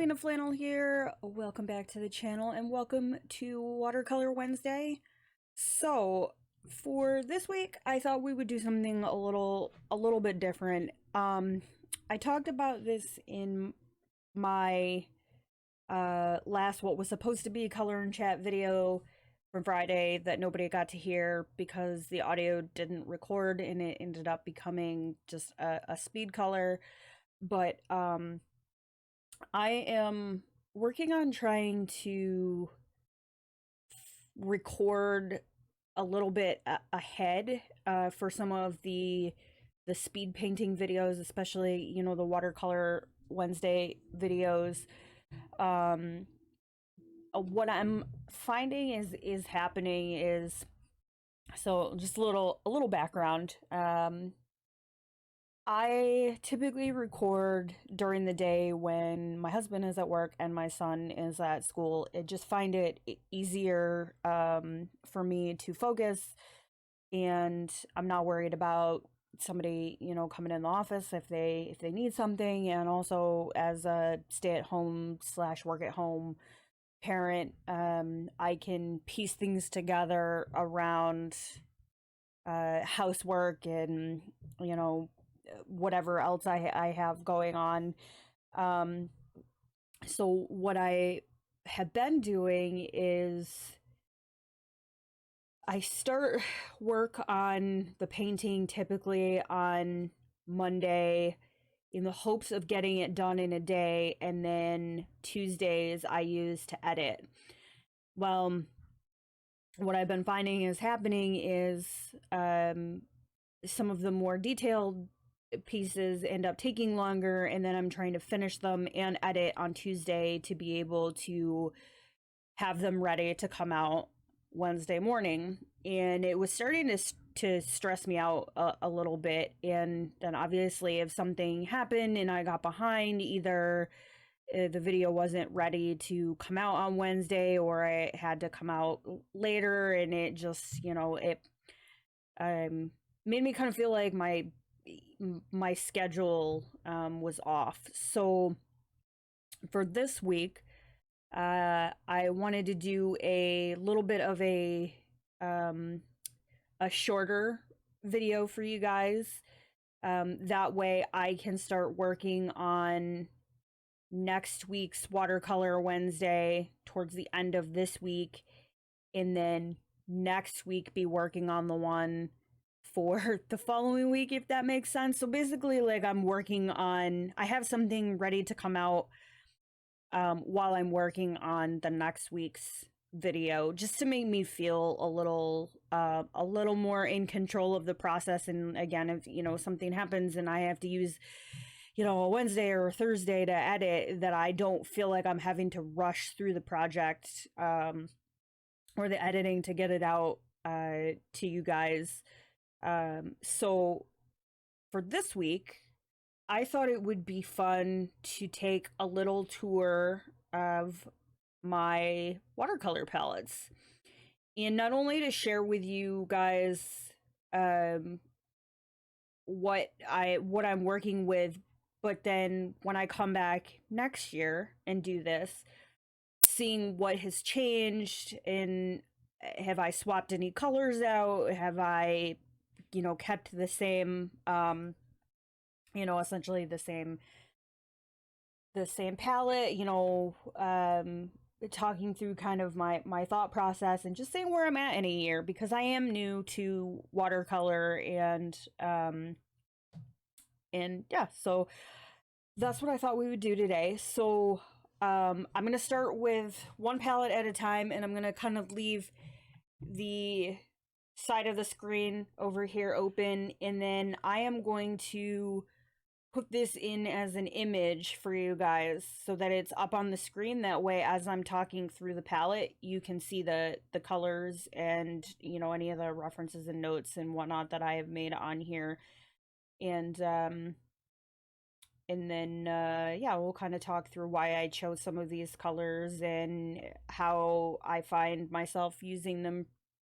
Queen of Flannel here. Welcome back to the channel and welcome to Watercolor Wednesday. So, for this week, I thought we would do something a little bit different. I talked about this in my last what was supposed to be a color and chat video from Friday that nobody got to hear because the audio didn't record and it ended up becoming just a speed color. But I am working on trying to record a little bit ahead for some of the speed painting videos, especially, you know, the Watercolor Wednesday videos. What I'm finding is happening is, so just a little background. I typically record during the day when my husband is at work and my son is at school. I just find it easier for me to focus, and I'm not worried about somebody, you know, coming in the office if they need something. And also, as a stay-at-home slash work-at-home parent, I can piece things together around housework and, you know, whatever else I have going on. So what I have been doing is I start work on the painting typically on Monday in the hopes of getting it done in a day, and then Tuesdays I use to edit. Well, what I've been finding is happening is some of the more detailed pieces end up taking longer, and then I'm trying to finish them and edit on Tuesday to be able to have them ready to come out Wednesday morning. And it was starting to stress me out a little bit. And then obviously if something happened and I got behind, either the video wasn't ready to come out on Wednesday or it had to come out later, and it just, you know, it made me kind of feel like my schedule was off. So for this week, I wanted to do a little bit of a shorter video for you guys. That way I can start working on next week's Watercolor Wednesday towards the end of this week, and then next week be working on the one for the following week, if that makes sense. So basically, like, I have something ready to come out while I'm working on the next week's video, just to make me feel a little more in control of the process. And again, if, you know, something happens and I have to use, you know, a Wednesday or a Thursday to edit, that I don't feel like I'm having to rush through the project or the editing to get it out to you guys. So for this week, I thought it would be fun to take a little tour of my watercolor palettes, and not only to share with you guys what I'm working with, but then when I come back next year and do this, seeing what has changed, and have I swapped any colors out, have I, you know, kept the same, you know, essentially the same palette, you know, talking through kind of my thought process and just saying where I'm at in a year, because I am new to watercolor. And yeah, so that's what I thought we would do today. So I'm gonna start with one palette at a time, and I'm gonna kind of leave the side of the screen over here open, and then I am going to put this in as an image for you guys so that it's up on the screen. That way, as I'm talking through the palette, you can see the colors and, you know, any of the references and notes and whatnot that I have made on here. And then yeah, we'll kind of talk through why I chose some of these colors and how I find myself using them,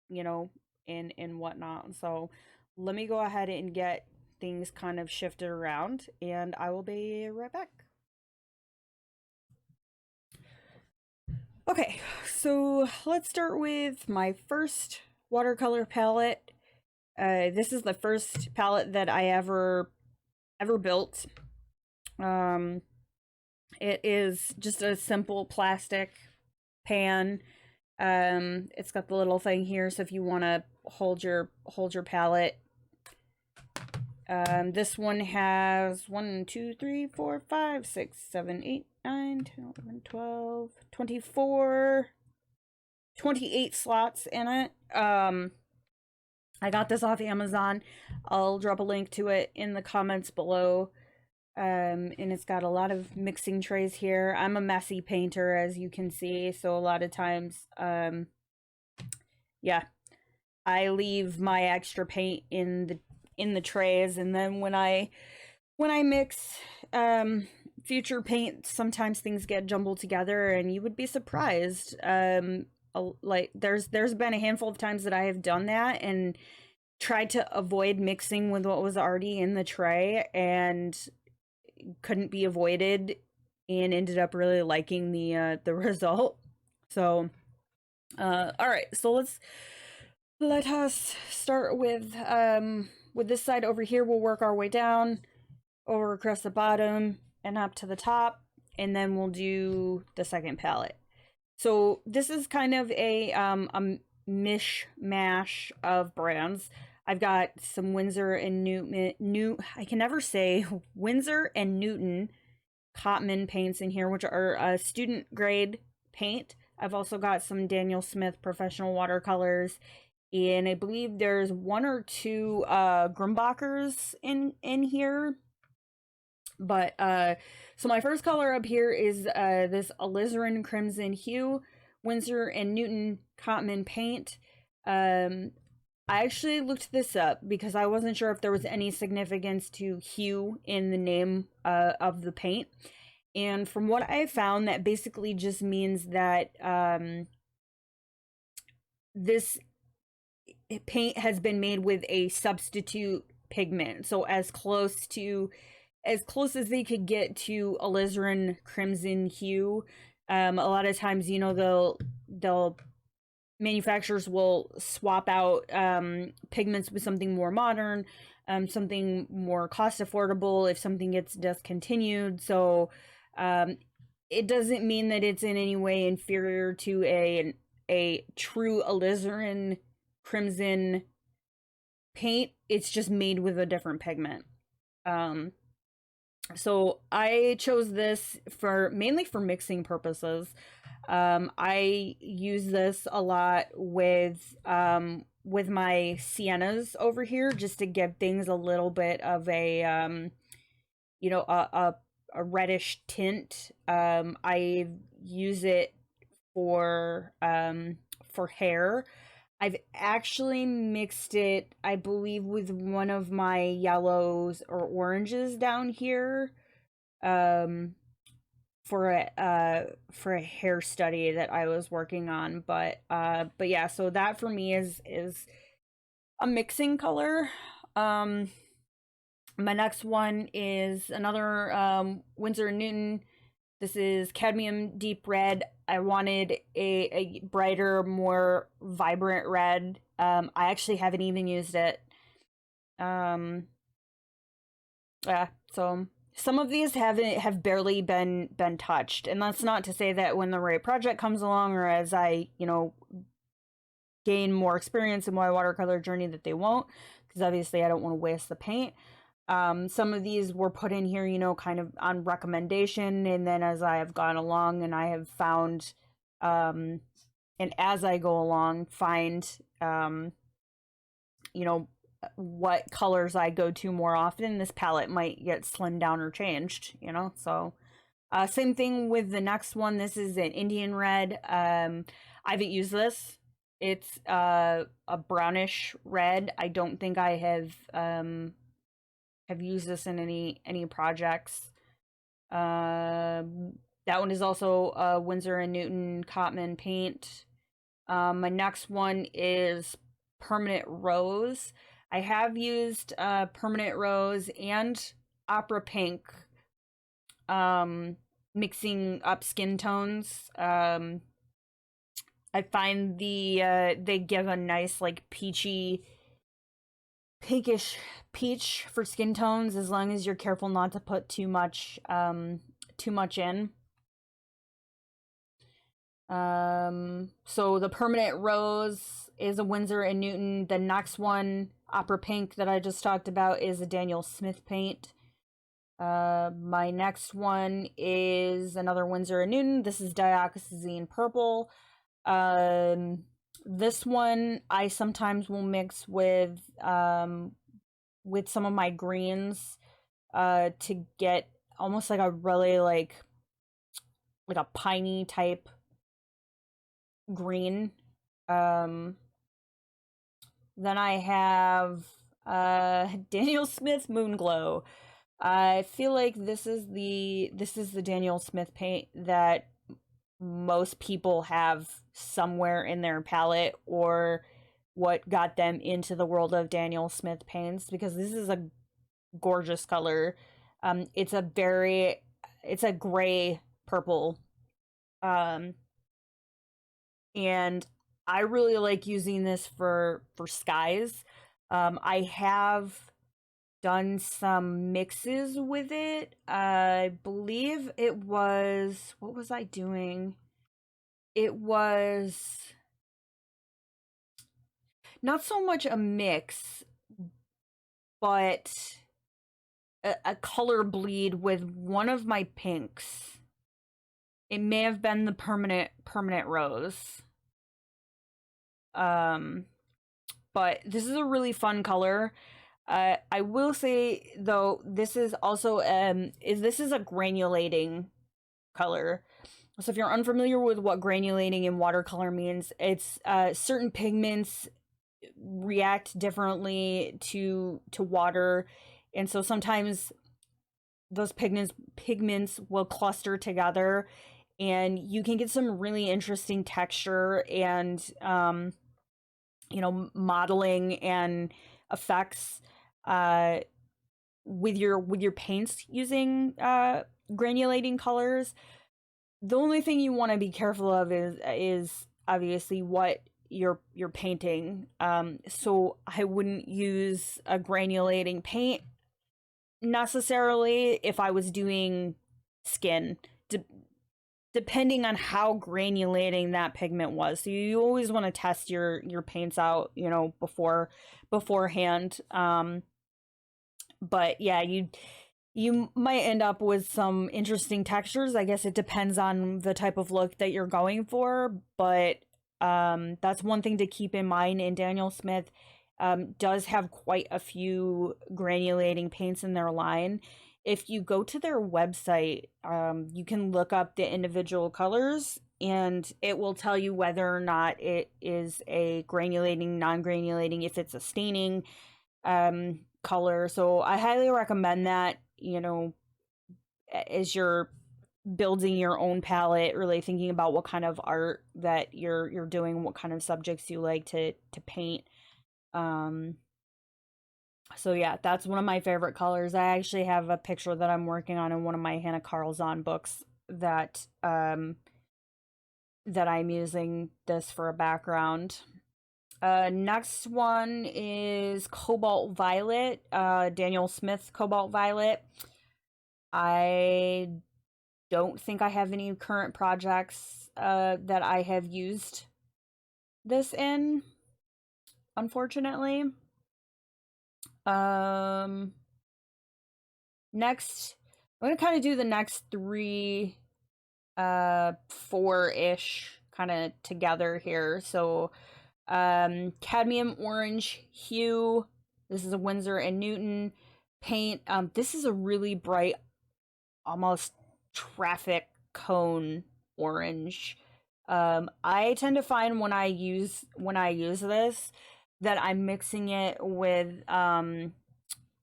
you know, and whatnot. So let me go ahead and get things kind of shifted around, and I will be right back. Okay, so let's start with my first watercolor palette. This is the first palette that I ever built. It is just a simple plastic pan. It's got the little thing here, so if you want to hold your palette. This one has 1, 2, 3, 4, 5, 6, 7, 8, 9, 10, 11, 12, 24, 28 slots in it. I got this off Amazon. I'll drop a link to it in the comments below. And it's got a lot of mixing trays here. I'm a messy painter, as you can see, so a lot of times, yeah, I leave my extra paint in the trays, and then when I mix future paint, sometimes things get jumbled together, and you would be surprised. Like there's been a handful of times that I have done that and tried to avoid mixing with what was already in the tray, and couldn't be avoided, and ended up really liking the result. So all right, so let us start with this side over here. We'll work our way down over across the bottom and up to the top, and then we'll do the second palette. So this is kind of a mishmash of brands. I've got some Windsor and I can never say Windsor and Newton Cotman paints in here, which are student grade paint. I've also got some Daniel Smith professional watercolors, and I believe there's 1 or 2 Grimbachers in here. But so my first color up here is this Alizarin Crimson Hue, Windsor and Newton Cotman paint. I actually looked this up because I wasn't sure if there was any significance to hue in the name of the paint. And from what I found, that basically just means that this paint has been made with a substitute pigment. So as close as they could get to Alizarin Crimson Hue. A lot of times, you know, manufacturers will swap out pigments with something more modern, something more cost affordable if something gets discontinued. So it doesn't mean that it's in any way inferior to a true Alizarin Crimson paint. It's just made with a different pigment. So I chose this mainly for mixing purposes. I use this a lot with my siennas over here, just to give things a little bit of a you know, a reddish tint. I use it for hair. I've actually mixed it, I believe, with one of my yellows or oranges down here, for a hair study that I was working on. But yeah, so that for me is a mixing color. My next one is another Windsor & Newton. This is Cadmium Deep Red. I wanted a brighter, more vibrant red. I actually haven't even used it. Yeah, so some of these have barely been touched, and that's not to say that when the right project comes along, or as I, you know, gain more experience in my watercolor journey, that they won't, because obviously I don't want to waste the paint. Some of these were put in here, you know, kind of on recommendation, and then as I have gone along and I have found, and as I go along, find, you know, what colors I go to more often, this palette might get slimmed down or changed, you know, so. Same thing with the next one. This is an Indian Red. I haven't used this. It's a brownish red. I don't think I have used this in any projects. That one is also Windsor & Newton Cotman paint. My next one is Permanent Rose. I have used Permanent Rose and Opera Pink, mixing up skin tones. I find they give a nice like peachy, pinkish peach for skin tones, as long as you're careful not to put too much in. So the Permanent Rose is a Windsor and Newton. The next one, Opera Pink, that I just talked about, is a Daniel Smith paint. My next one is another Windsor and Newton. This is Dioxazine Purple. This one I sometimes will mix with some of my greens to get almost like a really like a piney type green. Then I have Daniel Smith Moonglow. I feel like this is the Daniel Smith paint that most people have somewhere in their palette, or what got them into the world of Daniel Smith paints, because this is a gorgeous color. It's a gray purple. And I really like using this for skies. I have done some mixes with it. I believe it was, what was I doing? It was not so much a mix, but a color bleed with one of my pinks. It may have been the permanent rose. But this is a really fun color. I will say though, this is also this is a granulating color. So if you're unfamiliar with what granulating in watercolor means, it's certain pigments react differently to water, and so sometimes those pigments will cluster together, and you can get some really interesting texture and modeling and effects with your paints using granulating colors. The only thing you want to be careful of is obviously what you're painting. So I wouldn't use a granulating paint necessarily if I was doing skin, depending on how granulating that pigment was. So you always want to test your paints out, beforehand. But yeah, you might end up with some interesting textures. I guess it depends on the type of look that you're going for, but that's one thing to keep in mind. And Daniel Smith does have quite a few granulating paints in their line. If you go to their website, you can look up the individual colors, and it will tell you whether or not it is a granulating, non-granulating, if it's a staining color. So I highly recommend that, as you're building your own palette, really thinking about what kind of art that you're doing, what kind of subjects you like to paint. So yeah, that's one of my favorite colors. I actually have a picture that I'm working on in one of my Hannah Carlzon books that that I'm using this for a background. Next one is Cobalt Violet, Daniel Smith Cobalt Violet. I don't think I have any current projects that I have used this in, unfortunately. Next, I'm going to kind of do the next three, four-ish kind of together here. So, Cadmium Orange Hue. This is a Windsor and Newton paint. This is a really bright, almost traffic cone orange. I tend to find when I use this that I'm mixing it with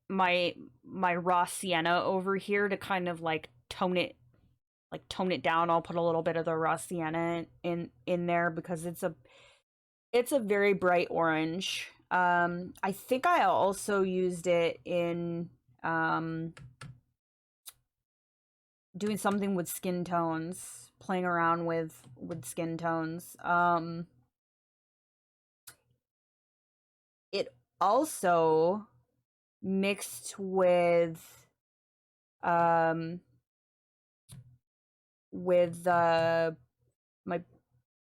my raw sienna over here to kind of like tone it down. I'll put a little bit of the raw sienna in there because it's a very bright orange. I think I also used it in doing something with skin tones, playing around with skin tones. It also mixed with my,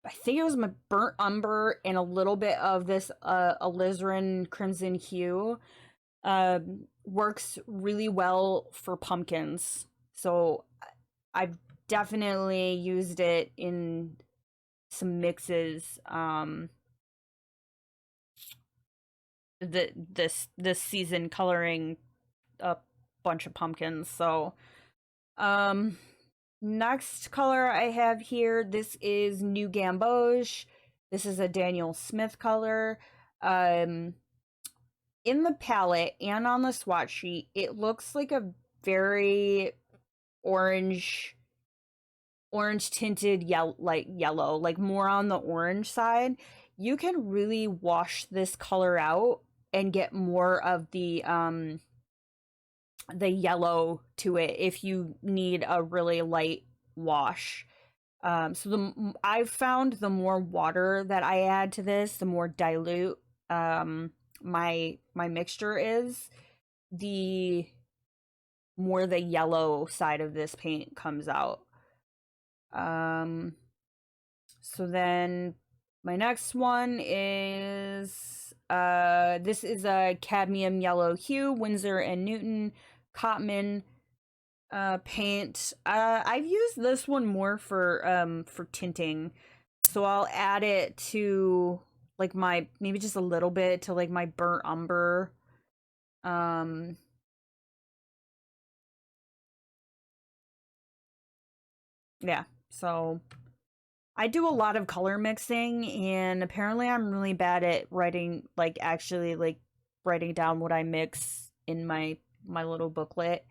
I think it was my Bur Umber and a little bit of this Alizarin Crimson Hue. Works really well for pumpkins. So I've definitely used it in some mixes this season, coloring a bunch of pumpkins. So next color I have here, this is New Gamboge. This is a Daniel Smith color. In the palette and on the swatch sheet, it looks like a very orange tinted yellow, like more on the orange side. You can really wash this color out and get more of the yellow to it if you need a really light wash. So I've found the more water that I add to this, the more dilute my mixture is, the more the yellow side of this paint comes out. So then my next one is this is a Cadmium Yellow Hue, Windsor and Newton Cotman paint. I've used this one more for tinting, so I'll add it to like my, maybe just a little bit to like my Bur Umber. Yeah, so I do a lot of color mixing, and apparently I'm really bad at writing, like actually like writing down what I mix in my little booklet.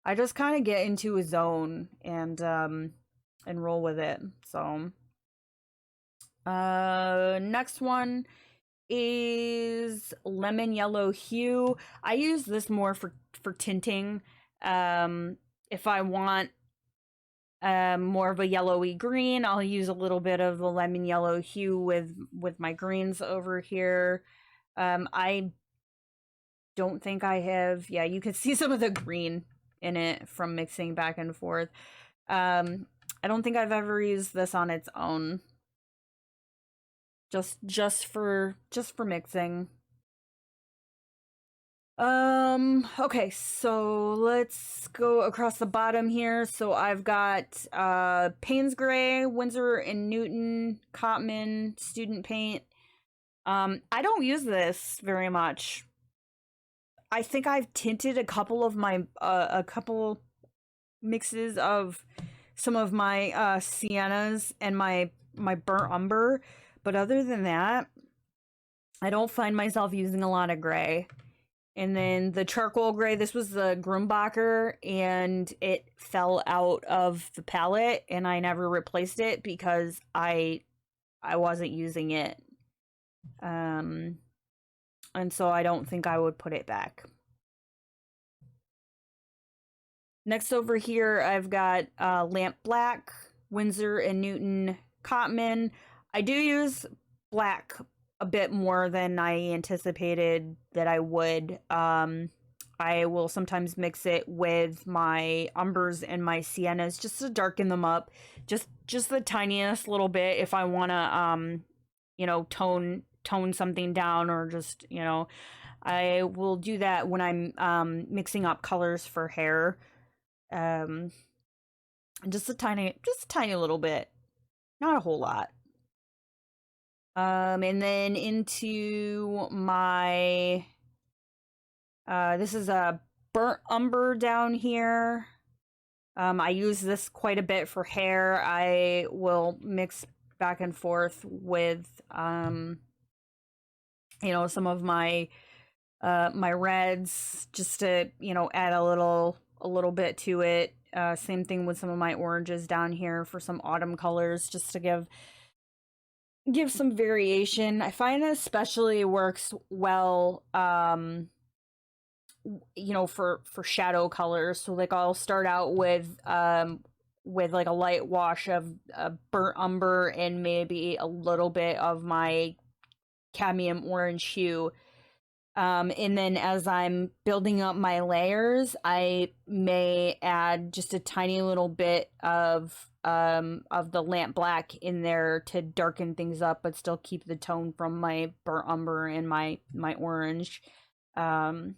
I just kind of get into a zone and roll with it. So next one is Lemon Yellow Hue. I use this more for tinting. If I want more of a yellowy green, I'll use a little bit of the Lemon Yellow Hue with my greens over here. I don't think I have, yeah, you can see some of the green in it from mixing back and forth. I don't think I've ever used this on its own. Just for mixing. Okay, so let's go across the bottom here. So I've got Payne's Gray, Windsor and Newton Cotman student paint. I don't use this very much. I think I've tinted a couple of my a couple mixes of some of my siennas and my Bur Umber, but other than that, I don't find myself using a lot of gray. And then the charcoal gray, this was the Grumbacher, and it fell out of the palette, and I never replaced it because I wasn't using it. And so I don't think I would put it back. Next over here, I've got Lamp Black, Windsor and Newton Cotman. I do use black a bit more than I anticipated that I would. I will sometimes mix it with my umbers and my siennas just to darken them up, just the tiniest little bit if I want to you know, tone something down, or just, you know, I will do that when I'm mixing up colors for hair. Just a tiny little bit, not a whole lot. And then into my, this is a Bur Umber down here. I use this quite a bit for hair. I will mix back and forth with, you know, some of my, my reds, just to, you know, add a little bit to it. Same thing with some of my oranges down here for some autumn colors, just to give some variation. I find it especially works well, you know, for shadow colors. So like I'll start out with with like a light wash of Bur Umber and maybe a little bit of my Cadmium Orange Hue. And then as I'm building up my layers, I may add just a tiny little bit of the lamp black in there to darken things up, but still keep the tone from my Bur Umber and my orange. And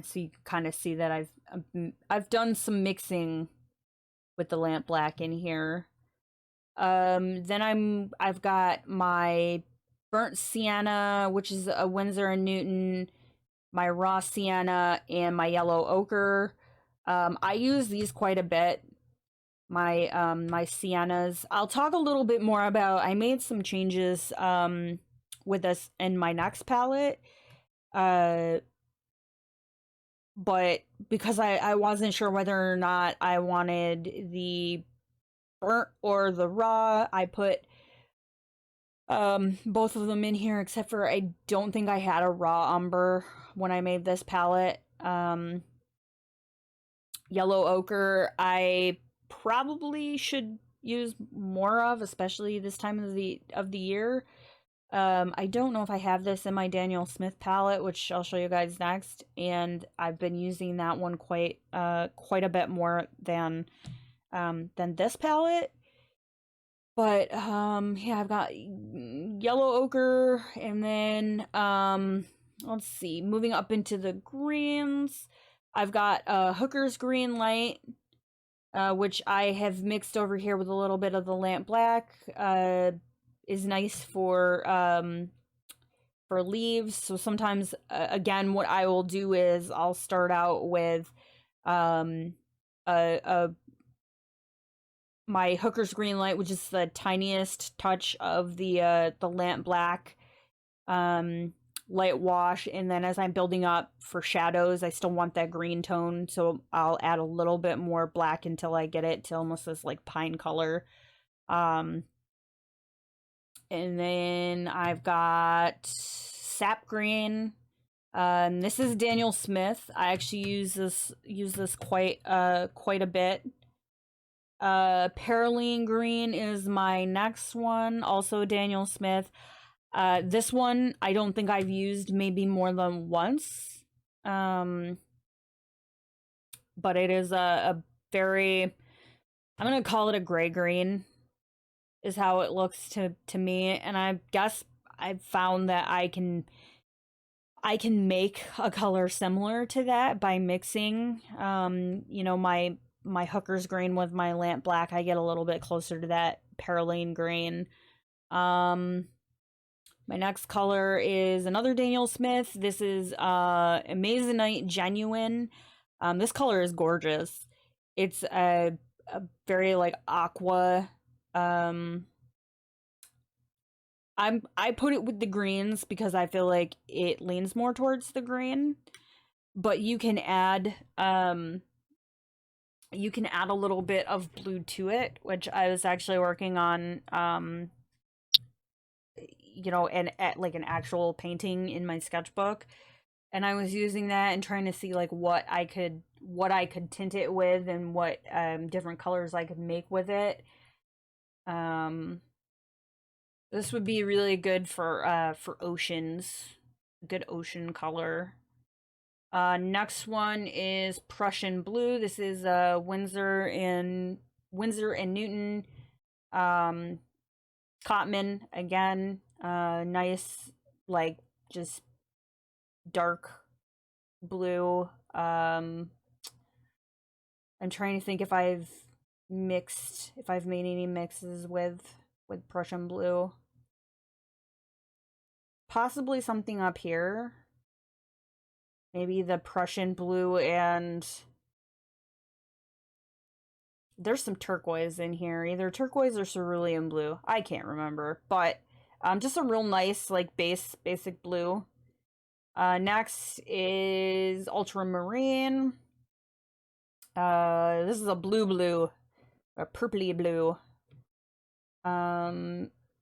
so you kind of see that I've done some mixing with the lamp black in here. Then I've got my burnt sienna, which is a Windsor and Newton, my raw sienna, and my yellow ochre. I use these quite a bit. My siennas. I'll talk a little bit more about. I made some changes with this in my next palette. But because I wasn't sure whether or not I wanted the burnt or the raw, I put both of them in here, except for I don't think I had a raw umber when I made this palette. Yellow ochre I probably should use more of, especially this time of the year. I don't know if I have this in my Daniel Smith palette, which I'll show you guys next, and I've been using that one quite a bit more than this palette. But yeah, I've got yellow ochre, and then let's see, moving up into the greens, I've got Hooker's Green Light, which I have mixed over here with a little bit of the lamp black. Is nice for leaves. So sometimes, again, what I will do is I'll start out with my Hooker's Green Light, which is the tiniest touch of the lamp black light wash, and then as I'm building up for shadows, I still want that green tone, so I'll add a little bit more black until I get it to almost this like pine color. And then I've got Sap Green. This is Daniel Smith. I actually use this quite a bit. Perylene Green is my next one, also Daniel Smith. This one I don't think I've used maybe more than once. But it is a very, I'm gonna call it a gray green, is how it looks to me, and I guess I've found that I can make a color similar to that by mixing you know, my Hooker's Green with my lamp black. I get a little bit closer to that Perylene green. My next color is another Daniel Smith. This is Amazonite Genuine. This color is gorgeous. It's a very like aqua. I put it with the greens because I feel like it leans more towards the green, but you can add a little bit of blue to it, which I was actually working on you know, and at like an actual painting in my sketchbook, and I was using that and trying to see like what I could tint it with and what different colors I could make with it. This would be really good for oceans, good ocean color. Next one is Prussian Blue. This is Windsor and Newton. Cotman again. Nice, like just dark blue. I'm trying to think if I've made any mixes with Prussian Blue. Possibly something up here. Maybe the Prussian Blue, and there's some turquoise in here. Either turquoise or cerulean blue. I can't remember. But just a real nice, like, basic blue. Next is Ultramarine. This is a blue. A purpley blue.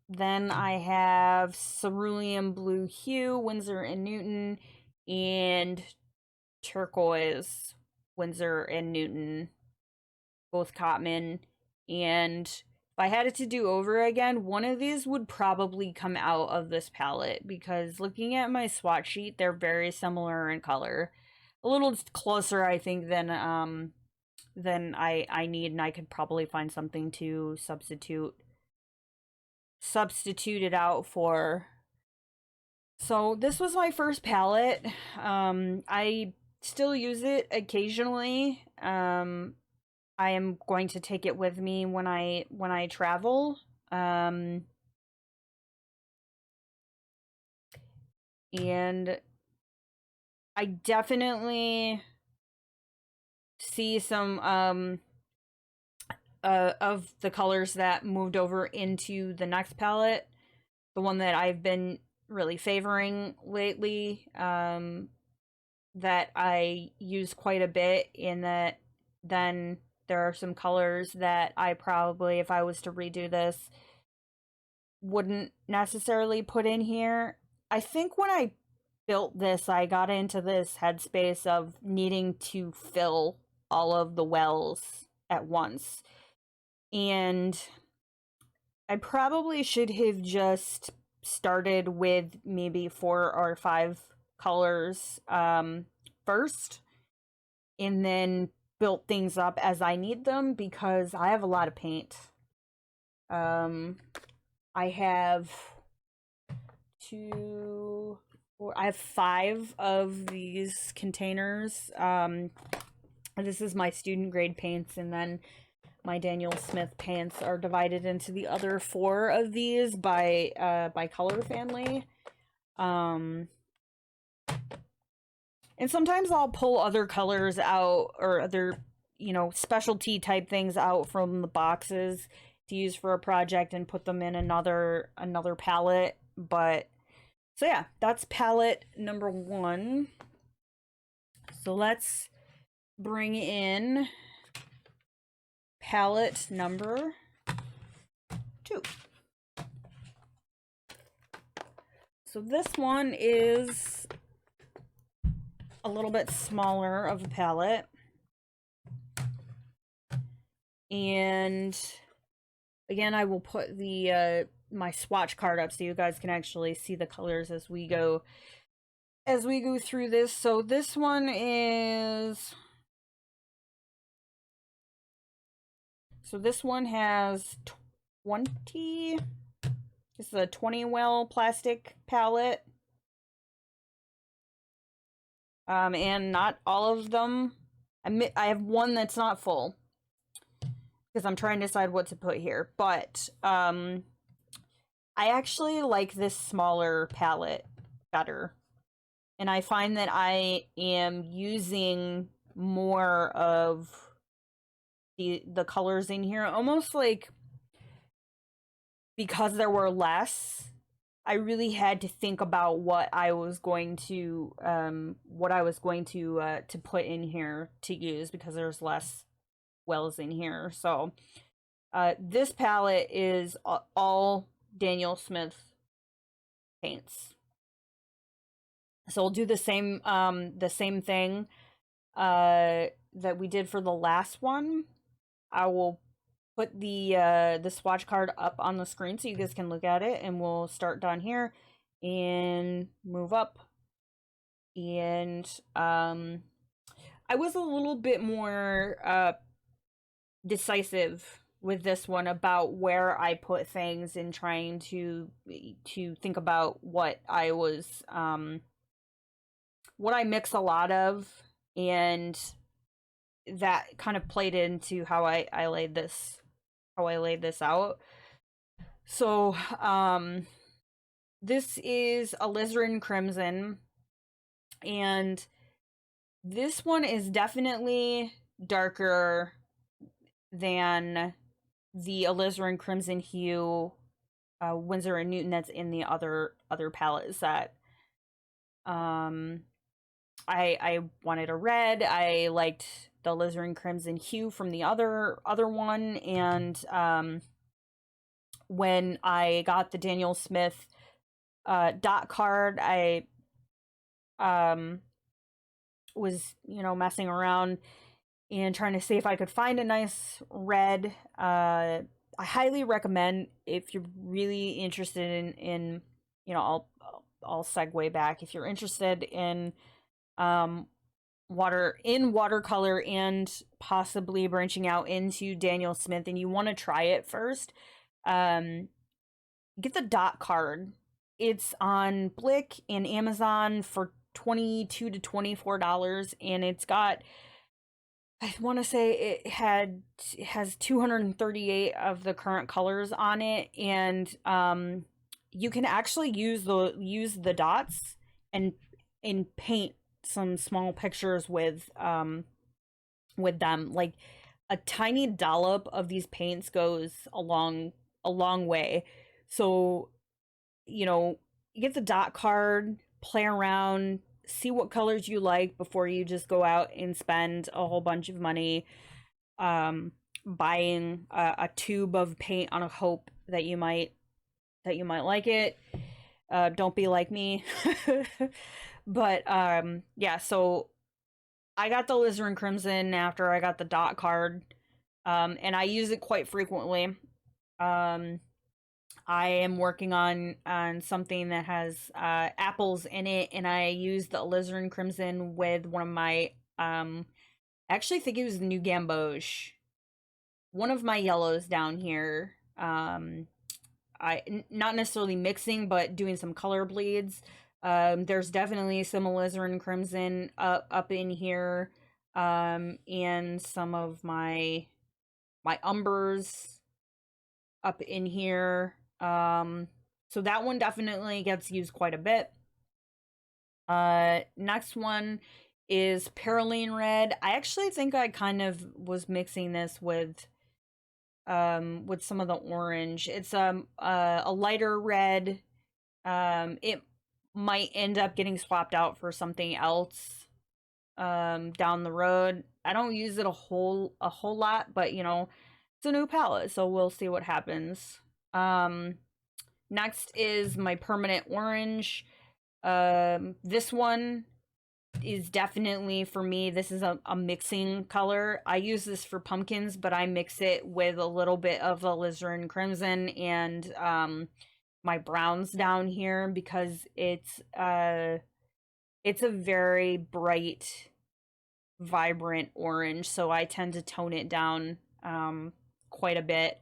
Then I have Cerulean Blue Hue, Windsor and Newton, and turquoise, Windsor and Newton. both Cotman, and if I had it to do over again, one of these would probably come out of this palette, because looking at my swatch sheet, they're very similar in color. A little closer, I think, than I need, and I could probably find something to substitute it out for. So this was my first palette. I still use it occasionally. I am going to take it with me when I travel. And I definitely see some of the colors that moved over into the next palette. The one that I've been really favoring lately, that I use quite a bit, in that then there are some colors that I probably, if I was to redo this, wouldn't necessarily put in here. I think when I built this, I got into this headspace of needing to fill all of the wells at once. And I probably should have just started with maybe 4 or 5 colors first, and then built things up as I need them, because I have a lot of paint. I have 5 of these containers. This is my student grade paints, and then my Daniel Smith paints are divided into the other 4 of these by color family. And sometimes I'll pull other colors out, or other, specialty type things out from the boxes to use for a project and put them in another palette. But so yeah, that's palette number 1. So let's bring in palette number 2. So this one is a little bit smaller of a palette, and again, I will put the my swatch card up so you guys can actually see the colors as we go through this. So this one is, this one has 20. This is a 20 well plastic palette. And not all of them. I have one that's not full, because I'm trying to decide what to put here. But I actually like this smaller palette better. And I find that I am using more of the colors in here, almost like, because there were less, I really had to think about what I was going to to put in here to use, because there's less wells in here. So this palette is all Daniel Smith paints. So we'll do the same thing that we did for the last one. I will put the swatch card up on the screen so you guys can look at it, and we'll start down here and move up. And I was a little bit more decisive with this one about where I put things, and trying to think about what I was what I mix a lot of, and that kind of played into how I laid this out. So this is Alizarin Crimson, and this one is definitely darker than the Alizarin Crimson Hue Windsor and Newton that's in the other palette set. I wanted a red. I liked the Alizarin Crimson Hue from the other one, and when I got the Daniel Smith dot card, I was messing around, and trying to see if I could find a nice red. I highly recommend, if you're really interested in you know, I'll segue back. If you're interested in watercolor and possibly branching out into Daniel Smith, and you want to try it first, get the dot card. It's on Blick and Amazon for $22 to $24, and it's got, I want to say it has 238 of the current colors on it, and you can actually use the dots and paint some small pictures with them. Like, a tiny dollop of these paints goes a long way. So, you know, get the dot card, play around, see what colors you like before you just go out and spend a whole bunch of money buying a tube of paint on a hope that you might like it. Don't be like me. But yeah, so I got the Alizarin Crimson after I got the dot card, and I use it quite frequently. I am working on something that has apples in it, and I use the Alizarin Crimson with one of my I actually think it was the new Gamboge, one of my yellows down here. Not necessarily mixing, but doing some color bleeds. There's definitely some Alizarin Crimson up in here, and some of my umbers up in here. So that one definitely gets used quite a bit. Next one is Perylene Red. I actually think I kind of was mixing this with some of the orange. It's a lighter red. It might end up getting swapped out for something else down the road. I don't use it a whole lot, but you know, it's a new palette, so we'll see what happens. Next is my permanent orange. This one is definitely, for me, this is a mixing color. I use this for pumpkins, but I mix it with a little bit of Alizarin Crimson and my browns down here, because it's a very bright, vibrant orange, so I tend to tone it down quite a bit.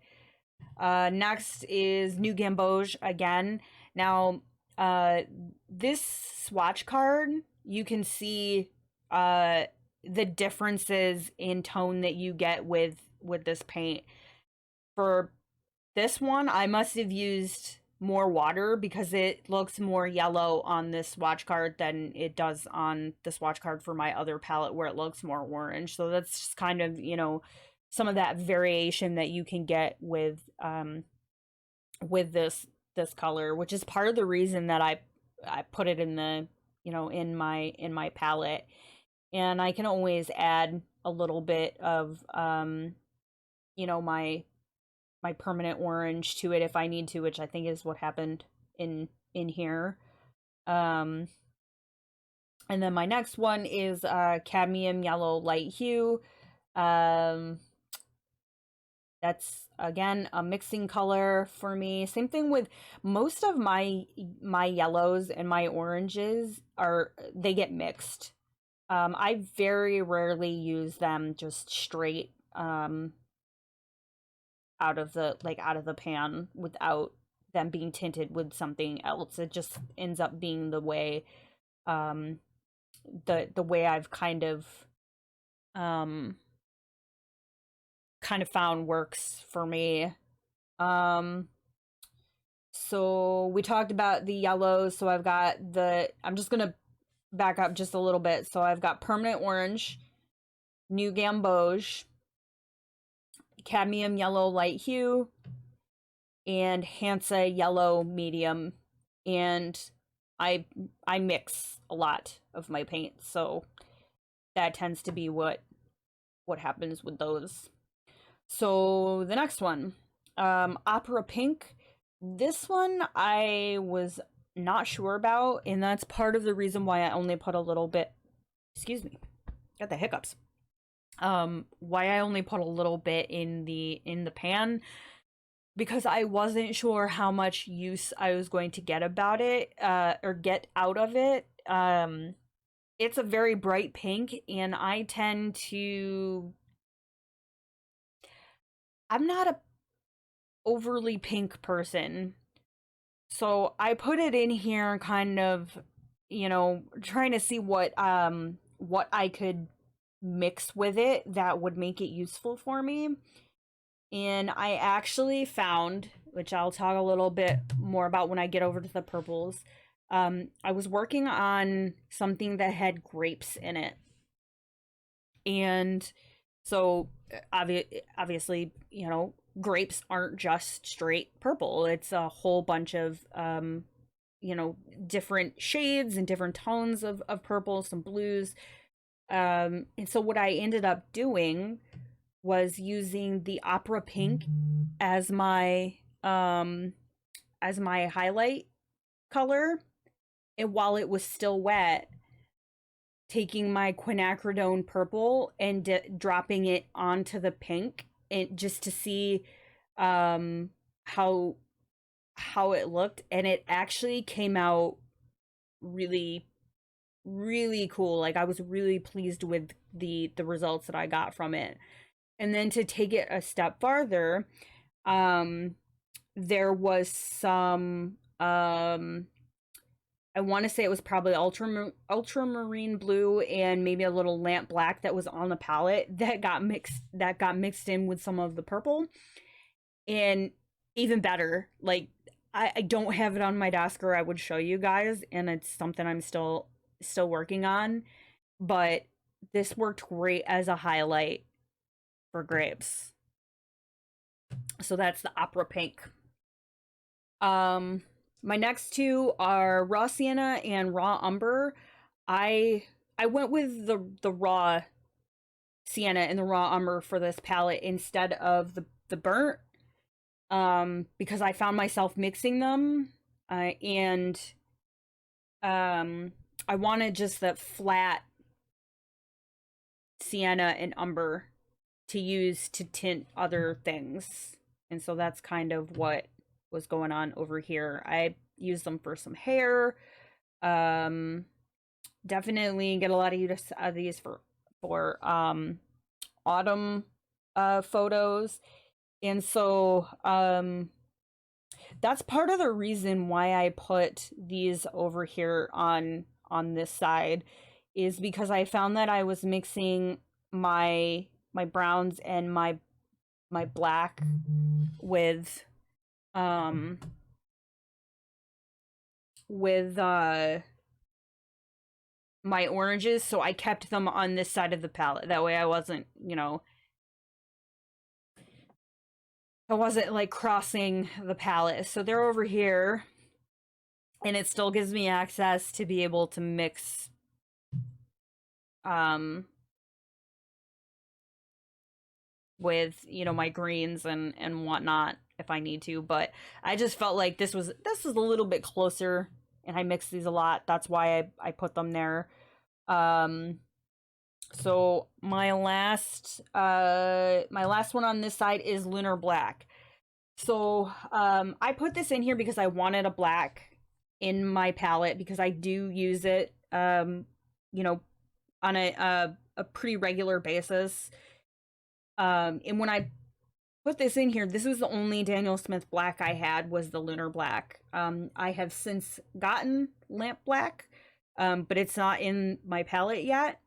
Next is New Gamboge again. Now, this swatch card, you can see the differences in tone that you get with this paint. For this one, I must have used more water because it looks more yellow on this swatch card than it does on the swatch card for my other palette, where it looks more orange. So that's just kind of, you know, some of that variation that you can get with this color, which is part of the reason that I put it in the, you know, in my palette. And I can always add a little bit of you know, my permanent orange to it if I need to, which I think is what happened in here. And then my next one is Cadmium Yellow Light Hue. That's again a mixing color for me. Same thing with most of my yellows and my oranges, they get mixed. I very rarely use them just straight out of the pan without them being tinted with something else. It just ends up being the way the way I've kind of found works for me. So we talked about the yellows, so I'm just gonna back up just a little bit. So I've got permanent orange, New Gamboge, Cadmium Yellow Light Hue, and Hansa Yellow Medium. And I mix a lot of my paints, so that tends to be what happens with those. So the next one, Opera Pink. This one I was not sure about, and that's part of the reason why I only put a little bit. Excuse me, got the hiccups. Why I only put a little bit in the pan, because I wasn't sure how much use I was going to get about it, or get out of it. It's a very bright pink, and I tend to, I'm not a overly pink person. So I put it in here kind of, trying to see what I could mix with it that would make it useful for me. And I actually found, which I'll talk a little bit more about when I get over to the purples. I was working on something that had grapes in it. And so obviously, grapes aren't just straight purple. It's a whole bunch of different shades and different tones of purple, some blues. And so what I ended up doing was using the opera pink as my highlight color, and while it was still wet, taking my quinacridone purple and dropping it onto the pink, and just to see um how it looked, and it actually came out really, really cool. Like, I was really pleased with the results that I got from it. And then to take it a step farther, um there was some, I want to say it was probably ultramarine blue and maybe a little lamp black that was on the palette that got mixed in with some of the purple. And even better, like, I don't have it on my desk, or I would show you guys, and it's something I'm still working on, but this worked great as a highlight for grapes. So that's the opera pink. My next two are raw sienna and raw umber. I went with the raw sienna and the raw umber for this palette instead of the burnt, because I found myself mixing them, and I wanted just that flat sienna and umber to use to tint other things. And so that's kind of what was going on over here. I used them for some hair. Definitely get a lot of use out of these for autumn photos. And so that's part of the reason why I put these over here on this side, is because I found that I was mixing my browns and my black with with my oranges, so I kept them on this side of the palette. That way I wasn't, like crossing the palette. So they're over here, and it still gives me access to be able to mix with, my greens and whatnot if I need to. But I just felt like this was a little bit closer, and I mix these a lot. That's why I put them there. So my last one on this side is Lunar Black. So I put this in here because I wanted a black in my palette, because I do use it on a pretty regular basis. And when I put this in here, this was the only Daniel Smith black I had, was the Lunar Black. I have since gotten Lamp Black, but it's not in my palette yet.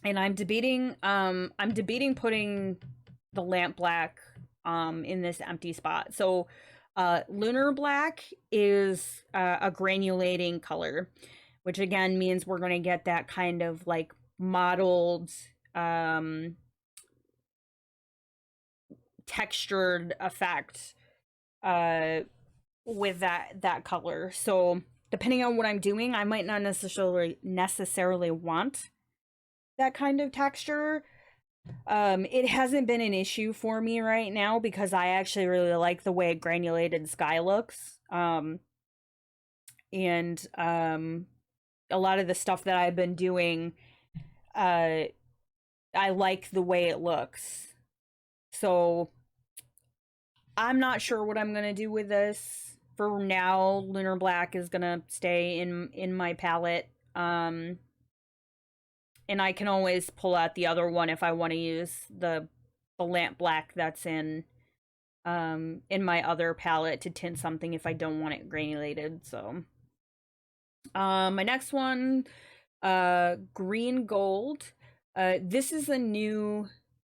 And I'm debating putting the Lamp Black in this empty spot. So Lunar Black is a granulating color, which again means we're going to get that kind of like mottled, textured effect with that color. So depending on what I'm doing, I might not necessarily want that kind of texture. It hasn't been an issue for me right now, because I actually really like the way granulated sky looks. And a lot of the stuff that I've been doing I like the way it looks. So I'm not sure what I'm gonna do with this. For now, Lunar Black is gonna stay in my palette. And I can always pull out the other one if I want to use the lamp black that's in my other palette to tint something if I don't want it granulated. So my next one, green gold. This is a new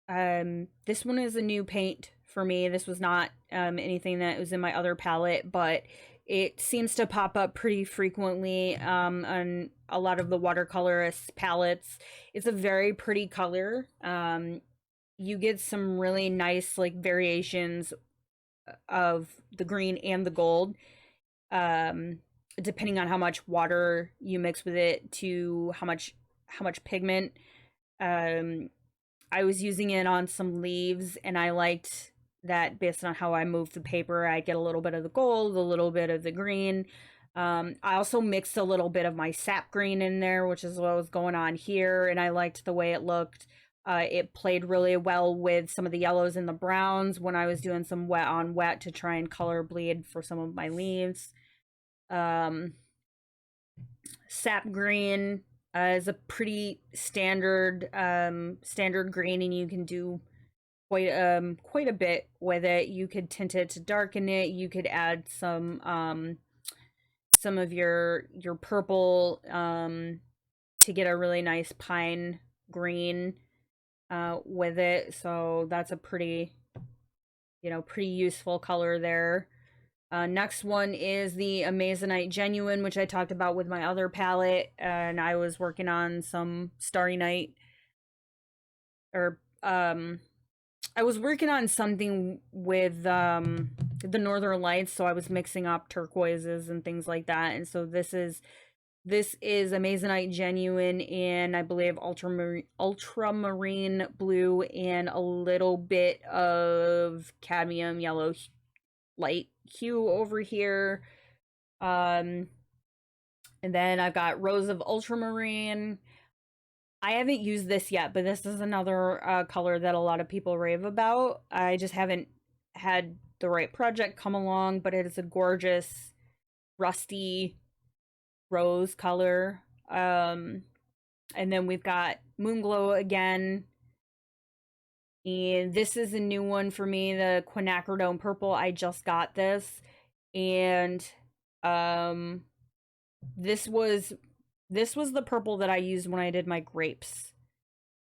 this one is a new paint for me. This was not anything that was in my other palette, but it seems to pop up pretty frequently on a lot of the watercolorist palettes. It's a very pretty color. You get some really nice like variations of the green and the gold, depending on how much water you mix with it to how much pigment. I was using it on some leaves, and I liked that based on how I moved the paper, I get a little bit of the gold, a little bit of the green. I also mixed a little bit of my sap green in there, which is what was going on here, and I liked the way it looked. It played really well with some of the yellows and the browns when I was doing some wet on wet to try and color bleed for some of my leaves. Sap green is a pretty standard green, and you can do quite a bit with it. You could tint it to darken it. You could add some of your purple to get a really nice pine green with it. So that's a pretty useful color there. Next one is the Amazonite Genuine, which I talked about with my other palette, and I was working on some Starry Night, or I was working on something with the Northern Lights, so I was mixing up turquoises and things like that. And so this is Amazonite Genuine, and I believe Ultramarine Blue, and a little bit of Cadmium Yellow Light Hue over here. And then I've got Rose of Ultramarine. I haven't used this yet, but this is another color that a lot of people rave about. I just haven't had the right project come along, but it is a gorgeous rusty rose color. And then we've got Moonglow again. And this is a new one for me, the Quinacridone Purple. I just got this. And this was the purple that I used when I did my grapes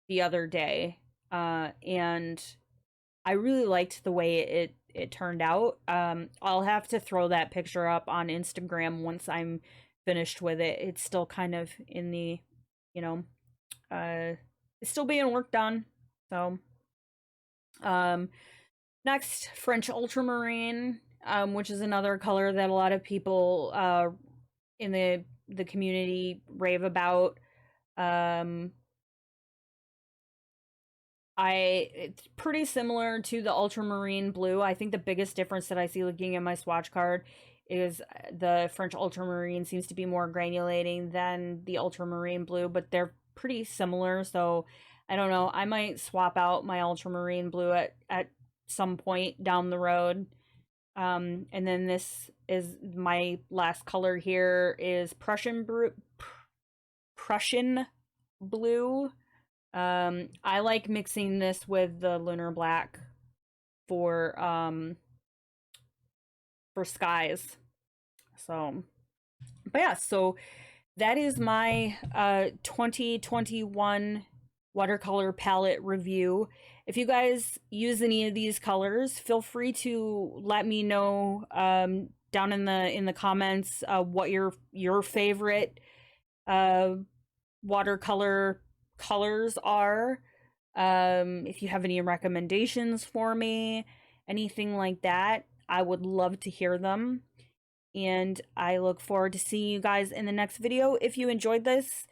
the other day. And I really liked the way it turned out. I'll have to throw that picture up on Instagram once I'm finished with it. It's still kind of in the, it's still being worked on. So, next, French Ultramarine, which is another color that a lot of people in the community rave about. It's pretty similar to the Ultramarine Blue. I think the biggest difference that I see looking at my swatch card is the French Ultramarine seems to be more granulating than the Ultramarine Blue, but they're pretty similar. So I don't know, I might swap out my Ultramarine Blue at some point down the road. And then this is my last color here is Prussian Blue. I like mixing this with the Lunar Black for skies. So, but yeah, so that is my 2021 watercolor palette review. If you guys use any of these colors, feel free to let me know down in the comments what your favorite watercolor colors are. If you have any recommendations for me, anything like that, I would love to hear them. And I look forward to seeing you guys in the next video. If you enjoyed this,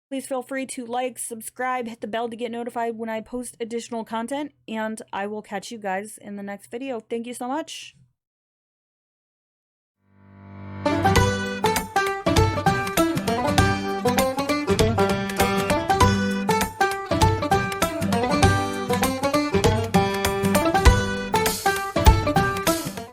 please feel free to like, subscribe, hit the bell to get notified when I post additional content, and I will catch you guys in the next video. Thank you so much.